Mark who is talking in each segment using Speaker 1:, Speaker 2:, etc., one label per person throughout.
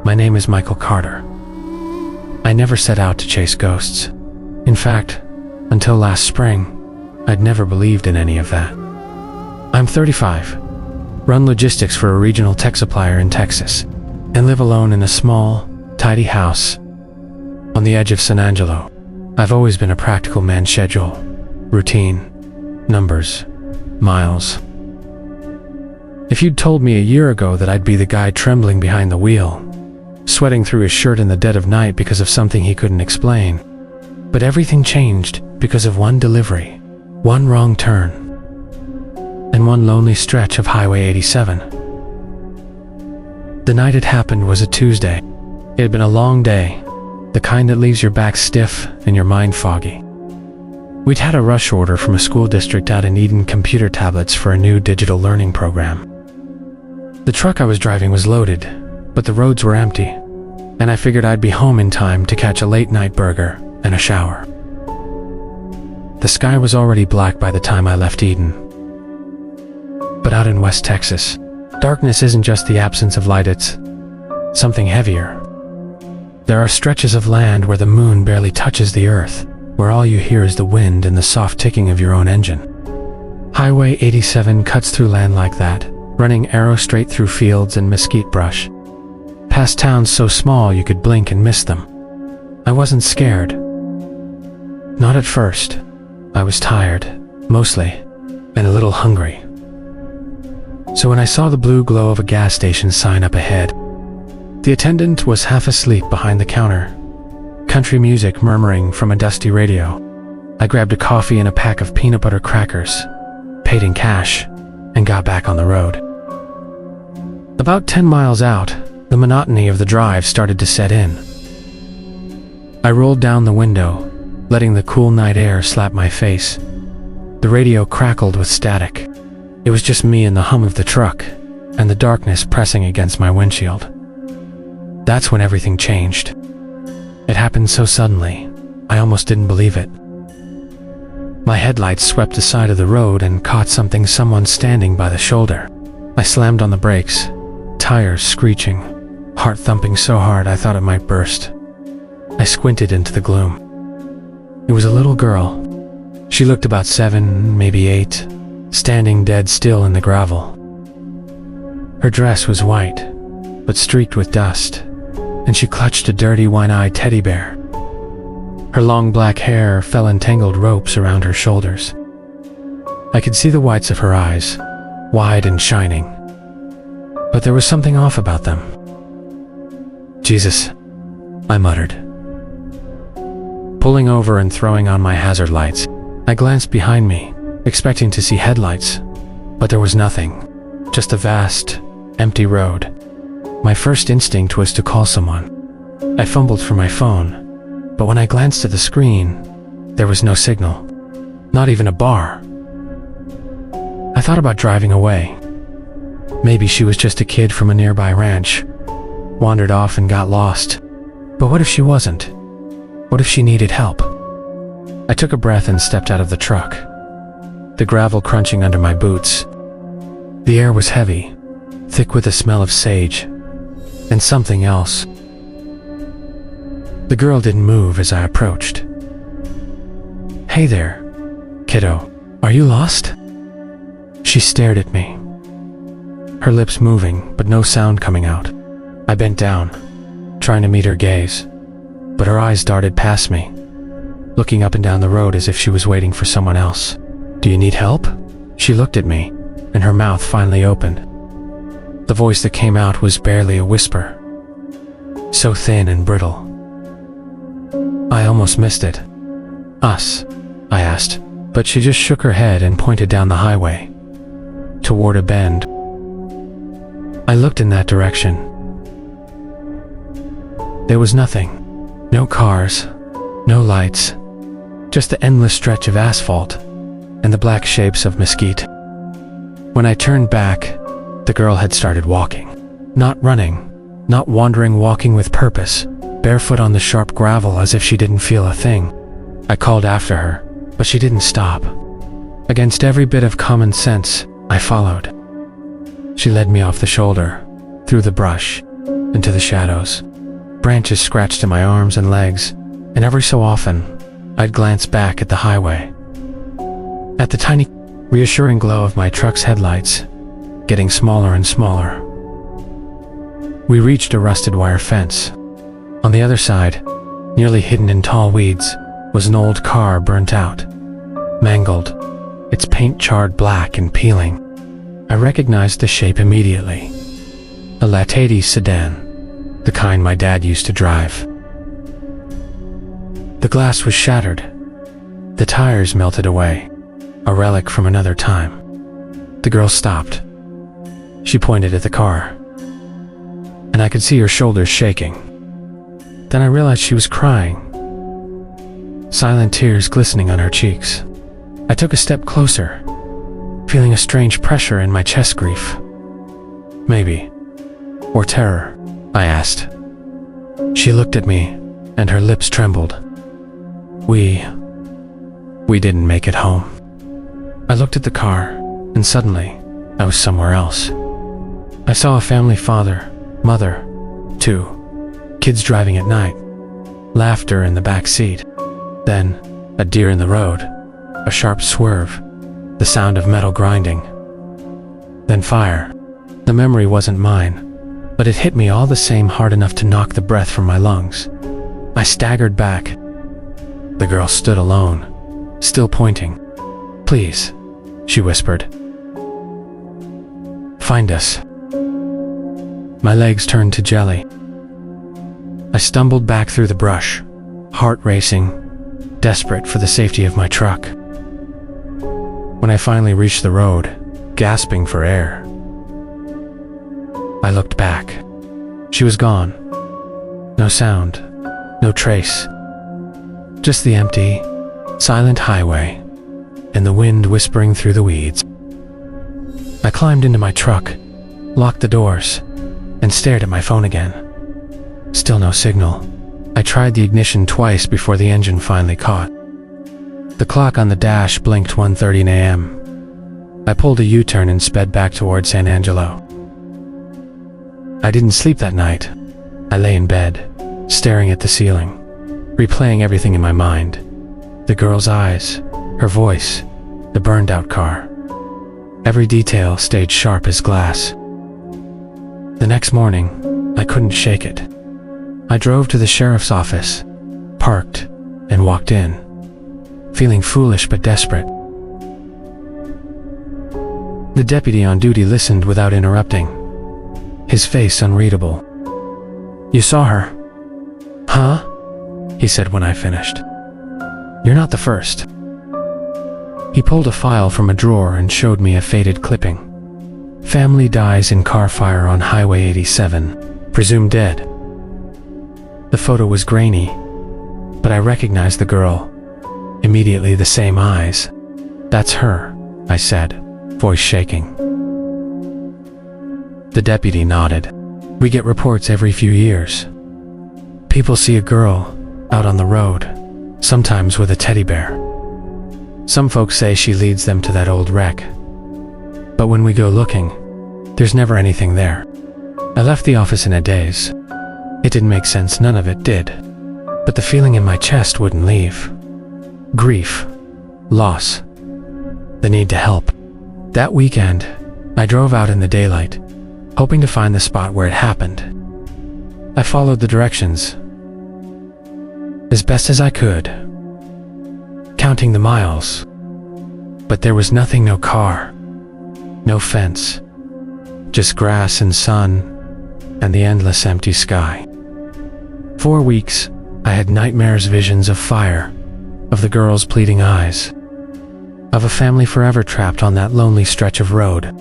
Speaker 1: My name is Michael Carter. I never set out to chase ghosts. In fact, until last spring, I'd never believed in any of that. I'm 35, run logistics for a regional tech supplier in Texas, and live alone in a small, tidy house on the edge of San Angelo. I've always been a practical man. Schedule, routine, numbers, miles. If you'd told me a year ago that I'd be the guy trembling behind the wheel, sweating through his shirt in the dead of night because of something he couldn't explain. But everything changed because of one delivery, one wrong turn, and one lonely stretch of Highway 87. The night it happened was a Tuesday. It had been a long day, the kind that leaves your back stiff and your mind foggy. We'd had a rush order from a school district out in Eden, computer tablets for a new digital learning program. The truck I was driving was loaded, but the roads were empty, and I figured I'd be home in time to catch a late-night burger and a shower. The sky was already black by the time I left Eden. But out in West Texas, darkness isn't just the absence of light, it's something heavier. There are stretches of land where the moon barely touches the earth, where all you hear is the wind and the soft ticking of your own engine. Highway 87 cuts through land like that, running arrow straight through fields and mesquite brush, past towns so small you could blink and miss them. I wasn't scared. Not at first. I was tired, mostly, and a little hungry. So when I saw the blue glow of a gas station sign up ahead, the attendant was half asleep behind the counter, country music murmuring from a dusty radio. I grabbed a coffee and a pack of peanut butter crackers, paid in cash, and got back on the road. About 10 miles out, the monotony of the drive started to set in. I rolled down the window, letting the cool night air slap my face. The radio crackled with static. It was just me and the hum of the truck, and the darkness pressing against my windshield. That's when everything changed. It happened so suddenly, I almost didn't believe it. My headlights swept the side of the road and caught someone standing by the shoulder. I slammed on the brakes, tires screeching, heart thumping so hard I thought it might burst. I squinted into the gloom. It was a little girl. She looked about 7, maybe 8, standing dead still in the gravel. Her dress was white, but streaked with dust, and she clutched a dirty, one-eyed teddy bear. Her long black hair fell in tangled ropes around her shoulders. I could see the whites of her eyes, wide and shining, but there was something off about them. "Jesus," I muttered. Pulling over and throwing on my hazard lights, I glanced behind me, expecting to see headlights, but there was nothing, just a vast, empty road. My first instinct was to call someone. I fumbled for my phone, but when I glanced at the screen, there was no signal, not even a bar. I thought about driving away. Maybe she was just a kid from a nearby ranch, wandered off and got lost. But what if she wasn't? What if she needed help? I took a breath and stepped out of the truck, the gravel crunching under my boots. The air was heavy, thick with the smell of sage, and something else. The girl didn't move as I approached. "Hey there, kiddo, are you lost?" She stared at me, her lips moving, but no sound coming out. I bent down, trying to meet her gaze, but her eyes darted past me, looking up and down the road as if she was waiting for someone else. "Do you need help?" She looked at me, and her mouth finally opened. The voice that came out was barely a whisper, so thin and brittle. I almost missed it. "Us?" I asked, but she just shook her head and pointed down the highway, toward a bend. I looked in that direction. There was nothing. No cars, no lights, just the endless stretch of asphalt and the black shapes of mesquite. When I turned back, the girl had started walking. Not running, not wandering, walking with purpose, barefoot on the sharp gravel as if she didn't feel a thing. I called after her, but she didn't stop. Against every bit of common sense, I followed. She led me off the shoulder, through the brush, into the shadows. Branches scratched at my arms and legs, and every so often, I'd glance back at the highway. At the tiny, reassuring glow of my truck's headlights, getting smaller and smaller. We reached a rusted wire fence. On the other side, nearly hidden in tall weeds, was an old car burnt out, mangled, its paint charred black and peeling. I recognized the shape immediately. A Latati sedan, the kind my dad used to drive. The glass was shattered. The tires melted away, a relic from another time. The girl stopped. She pointed at the car, and I could see her shoulders shaking. Then I realized she was crying, silent tears glistening on her cheeks. I took a step closer, feeling a strange pressure in my chest. Grief, maybe, or terror, I asked. She looked at me, and her lips trembled. We didn't make it home. I looked at the car, and suddenly, I was somewhere else. I saw a family, father, mother, 2 kids driving at night, laughter in the back seat. Then, a deer in the road, a sharp swerve, the sound of metal grinding. Then fire. The memory wasn't mine, but it hit me all the same, hard enough to knock the breath from my lungs. I staggered back. The girl stood alone, still pointing. "Please," she whispered. "Find us." My legs turned to jelly. I stumbled back through the brush, heart racing, desperate for the safety of my truck. When I finally reached the road, gasping for air, I looked back. She was gone. No sound, no trace. Just the empty, silent highway, and the wind whispering through the weeds. I climbed into my truck, locked the doors, and stared at my phone again. Still no signal. I tried the ignition twice before the engine finally caught. The clock on the dash blinked 1:13 a.m. I pulled a U-turn and sped back toward San Angelo. I didn't sleep that night. I lay in bed, staring at the ceiling, replaying everything in my mind. The girl's eyes, her voice, the burned-out car. Every detail stayed sharp as glass. The next morning, I couldn't shake it. I drove to the sheriff's office, parked, and walked in, feeling foolish but desperate. The deputy on duty listened without interrupting, his face unreadable. "You saw her?" "Huh?" he said when I finished. "You're not the first." He pulled a file from a drawer and showed me a faded clipping. "Family dies in car fire on Highway 87, presumed dead." The photo was grainy, but I recognized the girl. Immediately, the same eyes. "That's her," I said, voice shaking. The deputy nodded. "We get reports every few years. People see a girl out on the road, sometimes with a teddy bear. Some folks say she leads them to that old wreck. But when we go looking, there's never anything there." I left the office in a daze. It didn't make sense, none of it did. But the feeling in my chest wouldn't leave. Grief, loss, the need to help. That weekend, I drove out in the daylight, hoping to find the spot where it happened. I followed the directions as best as I could, counting the miles. But there was nothing, no car, no fence, just grass and sun and the endless empty sky. 4 weeks, I had nightmares, visions of fire, of the girl's pleading eyes, of a family forever trapped on that lonely stretch of road.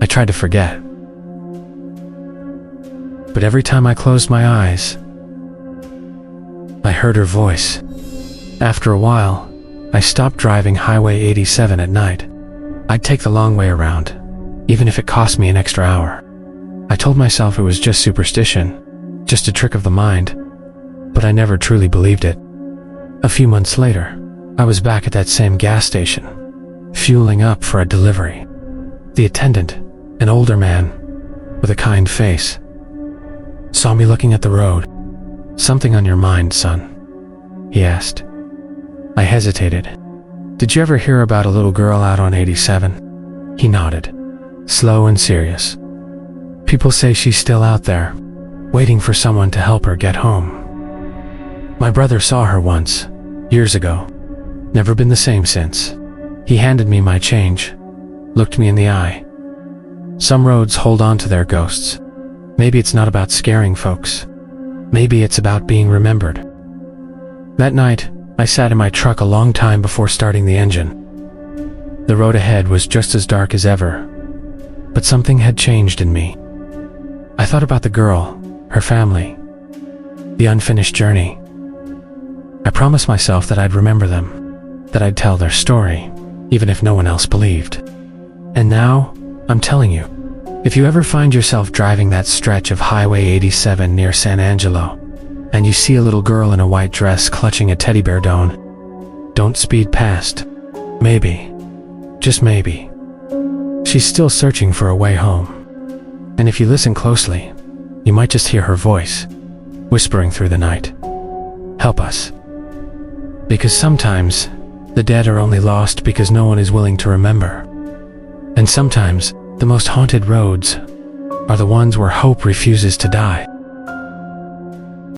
Speaker 1: I tried to forget. But every time I closed my eyes, I heard her voice. After a while, I stopped driving Highway 87 at night. I'd take the long way around, even if it cost me an extra hour. I told myself it was just superstition, just a trick of the mind, but I never truly believed it. A few months later, I was back at that same gas station, fueling up for a delivery. The attendant, an older man with a kind face, Saw me looking at the road. "Something on your mind, son?" he asked. I hesitated. "Did you ever hear about a little girl out on 87? He nodded, slow and serious. "People say she's still out there, waiting for someone to help her get home. My brother saw her once, years ago. Never been the same since." He handed me my change, looked me in the eye. "Some roads hold on to their ghosts. Maybe it's not about scaring folks. Maybe it's about being remembered." That night, I sat in my truck a long time before starting the engine. The road ahead was just as dark as ever, but something had changed in me. I thought about the girl, her family, the unfinished journey. I promised myself that I'd remember them, that I'd tell their story, even if no one else believed. And now, I'm telling you, if you ever find yourself driving that stretch of Highway 87 near San Angelo, and you see a little girl in a white dress clutching a teddy bear doll, don't speed past. Maybe, just maybe, she's still searching for a way home. And if you listen closely, you might just hear her voice, whispering through the night, "Help us." Because sometimes, the dead are only lost because no one is willing to remember. And sometimes, the most haunted roads are the ones where hope refuses to die.